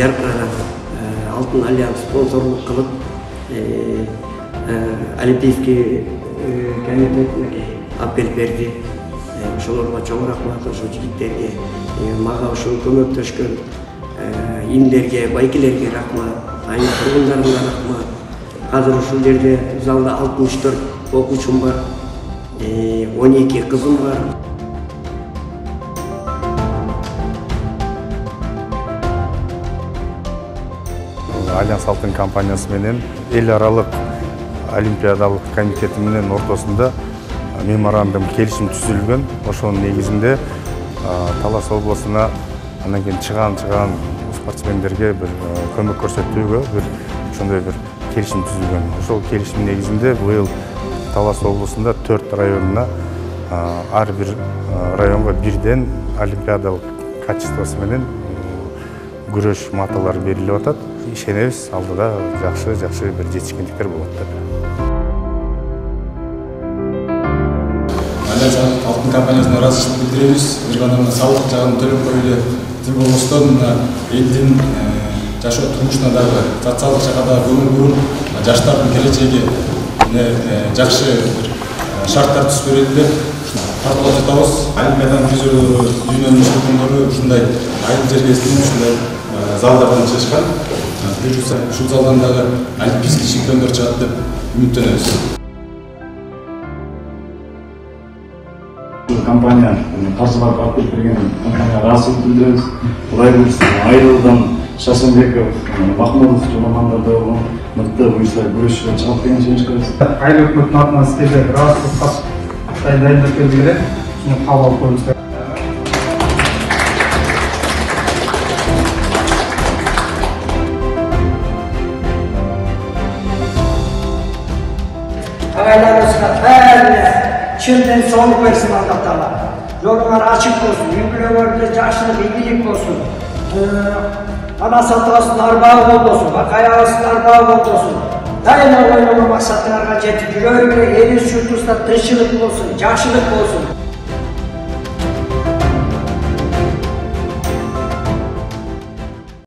жаркыраган Алтын Альянс спонсорлук кылып Олимпийский комитетине аппел берди. Ошолорго чоң рахмат, ошо жигиттерге, мага ушул көмөктөшкөн имдерге, байкелерге рахмат, айыл тургундарына рахмат. Азыр ушул жерде залда 64 окуучум бар, 12 кызым бар. Альянс Алтын компаниясы менен эл аралык олимпиадалык комитети менен ортосунда меморандум келишим түзүлгөн. Ошонун негизинде Талас облусуна анан кийин чыган спортсмендерге бир көмөк көрсөтүүгө бир ошондой бир келишим түзүлгөн. Ошол келишим негизинде быйыл Талас облусунда 4 районуна ар бир районго бирден олимпиадалык качествосы менен күрөш маталары берилип атат. Ишенебиз, алдыда жакшы бир жетишкендиктер болот деп. Альянс Алтын компаниясына ыраазычылык билдиребиз. Бир гана салык жагын төлөп коюлу тил болбостон элдин жашоо турмушуна дагы социалдык жакка да көңүл буруп, жаштардын келечеги жакшы шарттар түзүп берели деп тартылып жатабыз. Олимпиаданын жүзү дүйнөнүн чемпиондору ушундай айыл жерге эстелип ушундай залдардан чыгышкан. Ушул залдан дагы олимпийский чемпиондор чыгат деп үмүттөнөбүз. Компания каржылап алып берген компанияга ыраазычылык билдиребиз. Кудай буйруса Айылдан Шашенбеков, Махмудов жоломандарды мыкты буюрса күрөшкө чыгат деген ишеничкебиз. Айыл өкмөтүнүн атынан сизге ыраазычылык дайындап келди элек. Шуну кабыл алып коюңуз. Ağaylarımızda bәріне çılden soğuk versin Allah'tan. Yollar açık olsun, yüklüğümüzde yaşlılık, ilgilik olsun. Ana satılsın, arbağı olsun, bakaya olsun, arbağı olsun. Daima oynamak maksatlarına жетip yürüyüp, eli sürtüsünde tırşılık olsun, yaşlılık olsun.